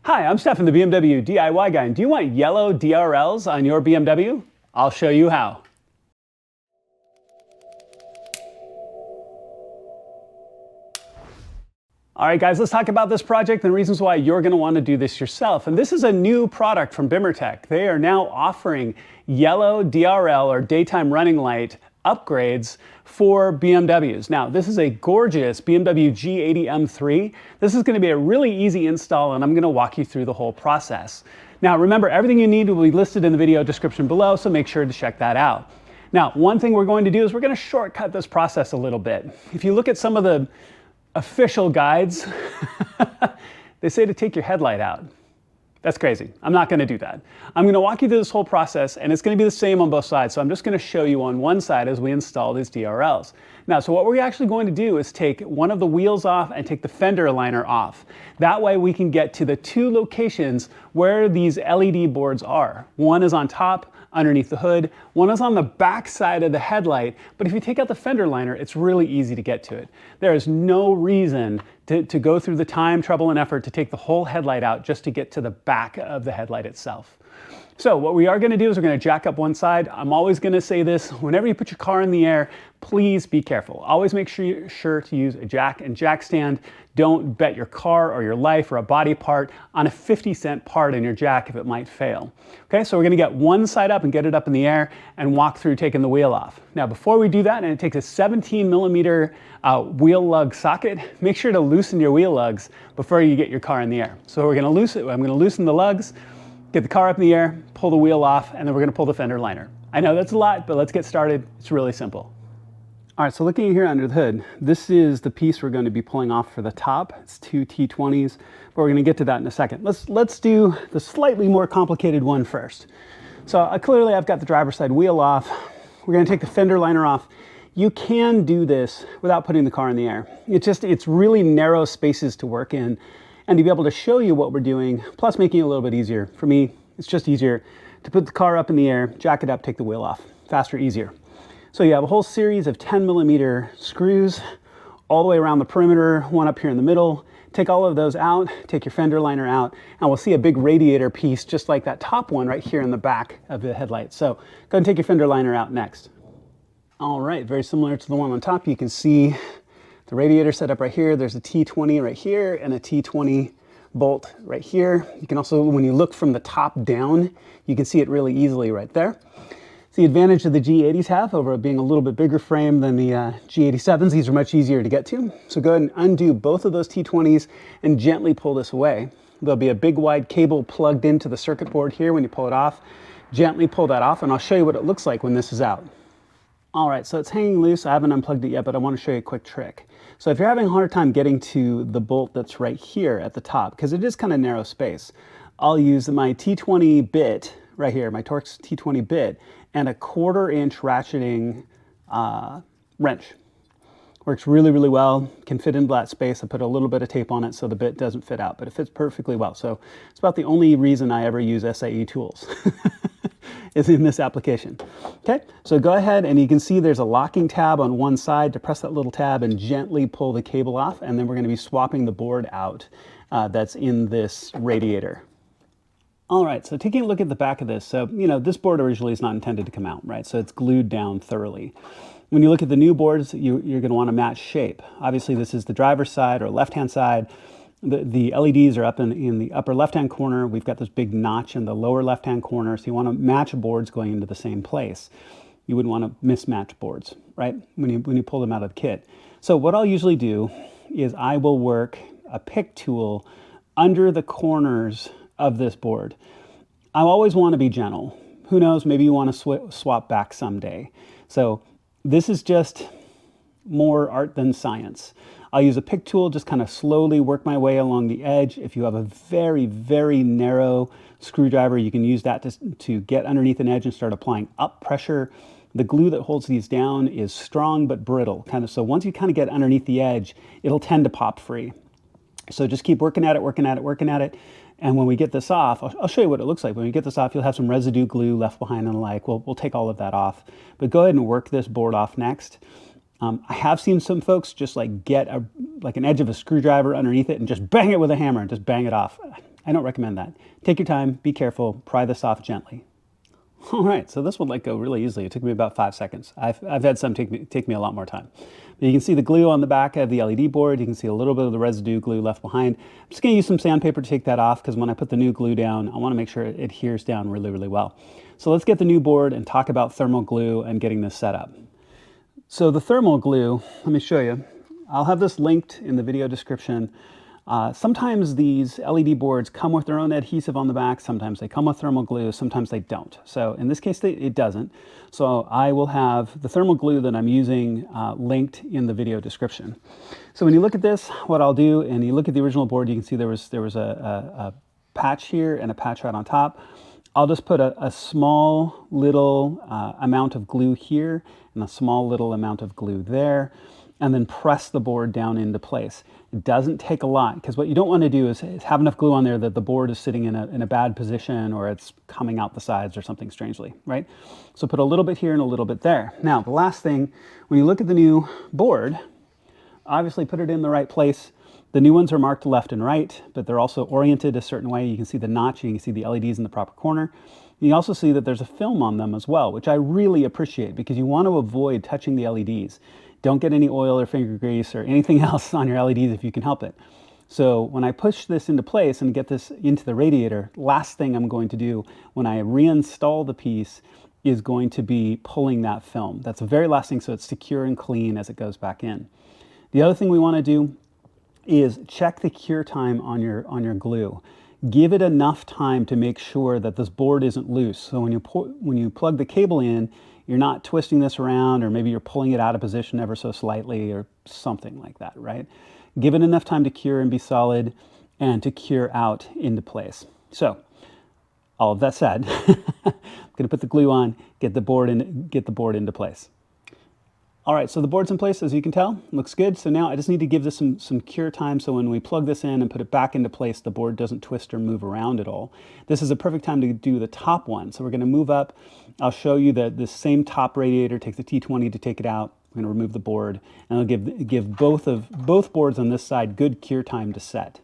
Hi, I'm Stefan, the BMW DIY guy, and do you want yellow DRLs on your BMW? I'll show you how. All right, guys, let's talk about this project and the reasons why you're going to want to do this yourself. And this is a new product from Bimmertech. They are now offering yellow DRL, or daytime running light, upgrades for BMWs. Now, this is a gorgeous BMW G80 M3. This is going to be a really easy install, and I'm going to walk you through the whole process. Now, remember, everything you need will be listed in the video description below, so make sure to check that out. Now, one thing we're going to do is we're going to shortcut this process a little bit. If you look at some of the official guides, they say to take your headlight out. That's crazy. I'm not going to do that. I'm going to walk you through this whole process, and it's going to be the same on both sides. So I'm just going to show you on one side as we install these DRLs. Now, so what we're actually going to do is take one of the wheels off and take the fender liner off. That way we can get to the two locations where these LED boards are. One is on top, underneath the hood. One is on the back side of the headlight, but if you take out the fender liner, it's really easy to get to it. There is no reason to go through the time, trouble, and effort to take the whole headlight out just to get to the back of the headlight itself. So what we are going to do is we're going to jack up one side. I'm always going to say this, whenever you put your car in the air, please be careful. Always make sure to use a jack and jack stand. Don't bet your car or your life or a body part on a 50-cent part in your jack if it might fail. Okay, so we're going to get one side up and get it up in the air and walk through taking the wheel off. Now, before we do that, and it takes a 17-millimeter wheel lug socket, make sure to loosen your wheel lugs before you get your car in the air. So we're going to loosen. I'm going to loosen the lugs, get the car up in the air, pull the wheel off, and then we're going to pull the fender liner. I know that's a lot, but let's get started. It's really simple. All right, so looking here under the hood, this is the piece we're going to be pulling off for the top. It's two T20s, but we're going to get to that in a second. Let's do the slightly more complicated one first. So clearly I've got the driver's side wheel off. We're going to take the fender liner off. You can do this without putting the car in the air. It's really narrow spaces to work in, and to be able to show you what we're doing, plus making it a little bit easier. For me, it's just easier to put the car up in the air, jack it up, take the wheel off. Faster, easier. So you have a whole series of 10-millimeter screws all the way around the perimeter, one up here in the middle. Take all of those out, take your fender liner out, and we'll see a big radiator piece just like that top one right here in the back of the headlight. So go ahead and take your fender liner out next. All right, very similar to the one on top. You can see the radiator set up right here. There's a T20 right here and a T20 bolt right here. You can also, when you look from the top down, you can see it really easily right there. It's the advantage that the G80s have over being a little bit bigger frame than the G87s. These are much easier to get to. So go ahead and undo both of those T20s and gently pull this away. There'll be a big wide cable plugged into the circuit board here when you pull it off. Gently pull that off, and I'll show you what it looks like when this is out. All right, so it's hanging loose. I haven't unplugged it yet, but I want to show you a quick trick. So if you're having a hard time getting to the bolt that's right here at the top, because it is kind of narrow space, I'll use my T20 bit right here, my Torx T20 bit, and a 1/4-inch ratcheting wrench. Works really, really well, can fit into that space. I put a little bit of tape on it so the bit doesn't fit out, but it fits perfectly well. So it's about the only reason I ever use SAE tools is in this application. Okay, so go ahead and you can see there's a locking tab on one side. To press that little tab and gently pull the cable off, and then we're going to be swapping the board out that's in this radiator. All right, so taking a look at the back of this, so this board originally is not intended to come out, right? So it's glued down thoroughly. When you look at the new boards, you're going to want to match shape. Obviously, this is the driver's side or left-hand side. The LEDs are up in the upper left-hand corner. We've got this big notch in the lower left-hand corner, so you want to match boards going into the same place. You wouldn't want to mismatch boards, right, when you pull them out of the kit. So what I'll usually do is I will work a pick tool under the corners of this board. I always want to be gentle. Who knows, maybe you want to swap back someday. So this is just more art than science. I'll use a pick tool, just kind of slowly work my way along the edge. If you have a very, very narrow screwdriver, you can use that to get underneath an edge and start applying up pressure. The glue that holds these down is strong but brittle, so once you kind of get underneath the edge, it'll tend to pop free. So just keep working at it, working at it, working at it. And when we get this off, I'll show you what it looks like. When we get this off, you'll have some residue glue left behind and the like. We'll take all of that off. But go ahead and work this board off next. I have seen some folks just like get an edge of a screwdriver underneath it and just bang it with a hammer and just bang it off. I don't recommend that. Take your time, be careful, pry this off gently. All right, so this one let go really easily. It took me about 5 seconds. I've had some take me a lot more time. But you can see the glue on the back of the LED board. You can see a little bit of the residue glue left behind. I'm just gonna use some sandpaper to take that off because when I put the new glue down, I wanna make sure it adheres down really, really well. So let's get the new board and talk about thermal glue and getting this set up. So the thermal glue, let me show you. I'll have this linked in the video description. Sometimes these LED boards come with their own adhesive on the back. Sometimes they come with thermal glue. Sometimes they don't. So in this case, it doesn't. So I will have the thermal glue that I'm using linked in the video description. So when you look at this, what I'll do, and you look at the original board, you can see there was a patch here and a patch right on top. I'll just put a small little amount of glue here and a small little amount of glue there, and then press the board down into place. It doesn't take a lot, because what you don't want to do is have enough glue on there that the board is sitting in a bad position or it's coming out the sides or something strangely, right? So put a little bit here and a little bit there. Now, the last thing, when you look at the new board, obviously put it in the right place. The new ones are marked left and right, but they're also oriented a certain way. You can see the notch, and you can see the LEDs in the proper corner. You also see that there's a film on them as well, which I really appreciate because you want to avoid touching the LEDs. Don't get any oil or finger grease or anything else on your LEDs if you can help it. So when I push this into place and get this into the radiator, last thing I'm going to do when I reinstall the piece is going to be pulling that film. That's the very last thing, so it's secure and clean as it goes back in. The other thing we want to do is check the cure time on your glue. Give it enough time to make sure that this board isn't loose. So when you plug the cable in, you're not twisting this around, or maybe you're pulling it out of position ever so slightly or something like that, right? Give it enough time to cure and be solid and to cure out into place. So all of that said, I'm gonna put the glue on, get the board into place. All right, so the board's in place, as you can tell, looks good. So now I just need to give this some cure time, so when we plug this in and put it back into place, the board doesn't twist or move around at all. This is a perfect time to do the top one. So we're gonna move up. I'll show you that this same top radiator, take the T20 to take it out. I'm gonna remove the board, and I'll give both boards on this side good cure time to set.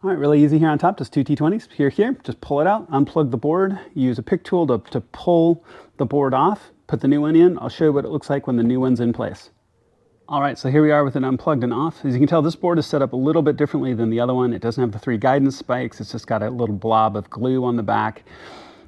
All right, really easy here on top, just 2 T20s, here, just pull it out, unplug the board, use a pick tool to pull the board off, put the new one in. I'll show you what it looks like when the new one's in place. All right, so here we are with it unplugged and off. As you can tell, this board is set up a little bit differently than the other one. It doesn't have the 3 guidance spikes. It's just got a little blob of glue on the back.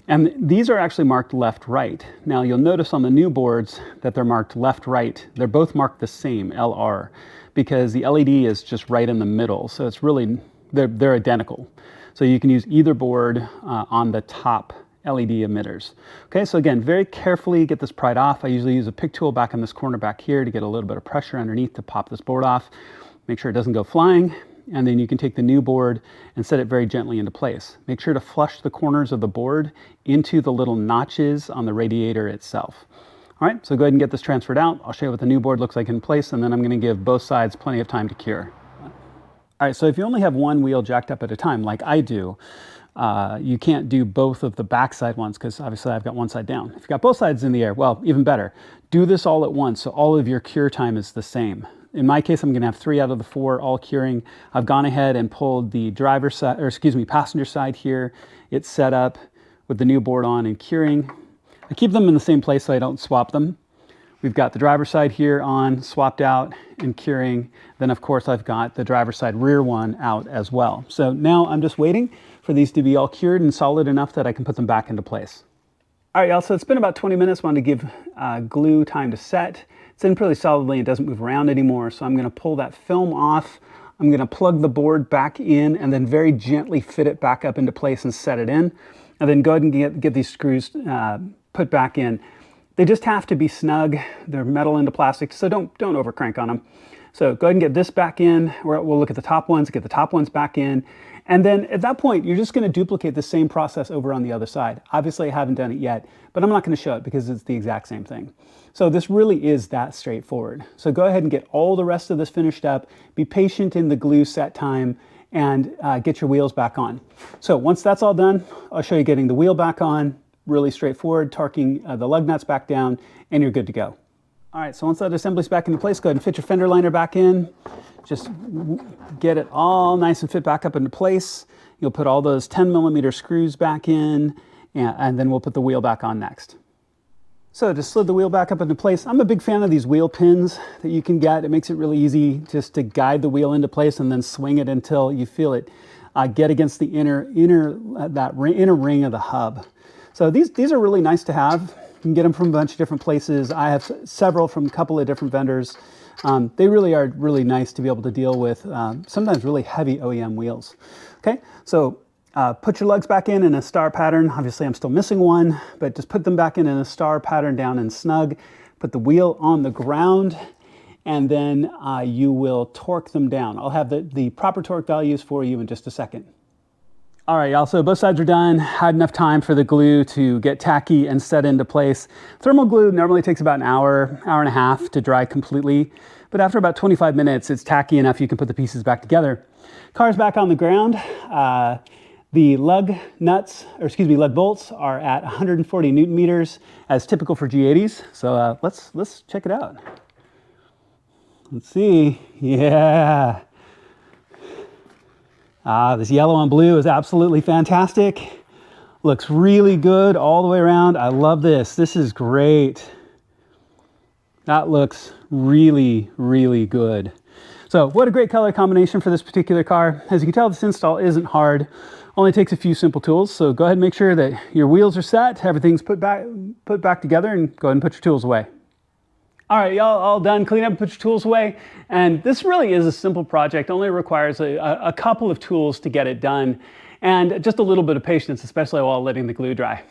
And these are actually marked left-right. Now you'll notice on the new boards that they're marked left-right. They're both marked the same, LR, because the LED is just right in the middle. So it's really, they're identical. So you can use either board on the top LED emitters. Okay, so again, very carefully get this pried off. I usually use a pick tool back in this corner back here to get a little bit of pressure underneath to pop this board off. Make sure it doesn't go flying. And then you can take the new board and set it very gently into place. Make sure to flush the corners of the board into the little notches on the radiator itself. All right, so go ahead and get this transferred out. I'll show you what the new board looks like in place, and then I'm going to give both sides plenty of time to cure. All right, so if you only have one wheel jacked up at a time, like I do, you can't do both of the backside ones because obviously I've got one side down. If you've got both sides in the air, well, even better. Do this all at once so all of your cure time is the same. In my case, I'm going to have 3 out of the 4 all curing. I've gone ahead and pulled the driver's side, or excuse me, passenger side here. It's set up with the new board on and curing. I keep them in the same place so I don't swap them. We've got the driver's side here on, swapped out and curing. Then of course I've got the driver's side rear one out as well. So now I'm just waiting for these to be all cured and solid enough that I can put them back into place. All right, y'all, so it's been about 20 minutes. Wanted to give glue time to set. It's in pretty solidly, it doesn't move around anymore. So I'm gonna pull that film off. I'm gonna plug the board back in and then very gently fit it back up into place and set it in. And then go ahead and get these screws put back in. They just have to be snug. They're metal into plastic, so don't over crank on them. So go ahead and get this back in. We'll look at the top ones, get the top ones back in. And then at that point, you're just gonna duplicate the same process over on the other side. Obviously, I haven't done it yet, but I'm not gonna show it because it's the exact same thing. So this really is that straightforward. So go ahead and get all the rest of this finished up. Be patient in the glue set time and get your wheels back on. So once that's all done, I'll show you getting the wheel back on. Really straightforward, torquing the lug nuts back down, and you're good to go. All right, so once that assembly's back into place, go ahead and fit your fender liner back in. Just get it all nice and fit back up into place. You'll put all those 10mm screws back in, and then we'll put the wheel back on next. So just slid the wheel back up into place. I'm a big fan of these wheel pins that you can get. It makes it really easy just to guide the wheel into place and then swing it until you feel it get against the inner ring of the hub. So these are really nice to have. You can get them from a bunch of different places. I have several from a couple of different vendors. They really are really nice to be able to deal with sometimes really heavy OEM wheels. Okay, so put your lugs back in a star pattern. Obviously I'm still missing one, but just put them back in a star pattern down and snug. Put the wheel on the ground, and then you will torque them down. I'll have the proper torque values for you in just a second. All right, y'all, so both sides are done. Had enough time for the glue to get tacky and set into place. Thermal glue normally takes about an hour, hour and a half to dry completely, but after about 25 minutes, it's tacky enough you can put the pieces back together. Car's back on the ground. The lug bolts are at 140 Newton meters as typical for G80s. So let's check it out. Let's see, yeah. This yellow on blue is absolutely fantastic. Looks really good all the way around. I love this. This is great. That looks really, really good. So what a great color combination for this particular car. As you can tell, this install isn't hard. Only takes a few simple tools. So go ahead and make sure that your wheels are set, everything's put back together, and go ahead and put your tools away. All right, y'all, all done. Clean up and put your tools away. And this really is a simple project. Only requires a couple of tools to get it done, and just a little bit of patience, especially while letting the glue dry.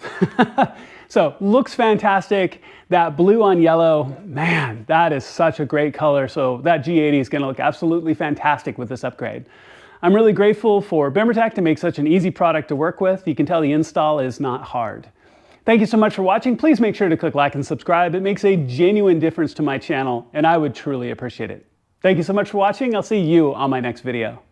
So looks fantastic. That blue on yellow, man, that is such a great color. So that G80 is gonna look absolutely fantastic with this upgrade. I'm really grateful for Bimmertech to make such an easy product to work with. You can tell the install is not hard. Thank you so much for watching. Please make sure to click like and subscribe. It makes a genuine difference to my channel, and I would truly appreciate it. Thank you so much for watching. I'll see you on my next video.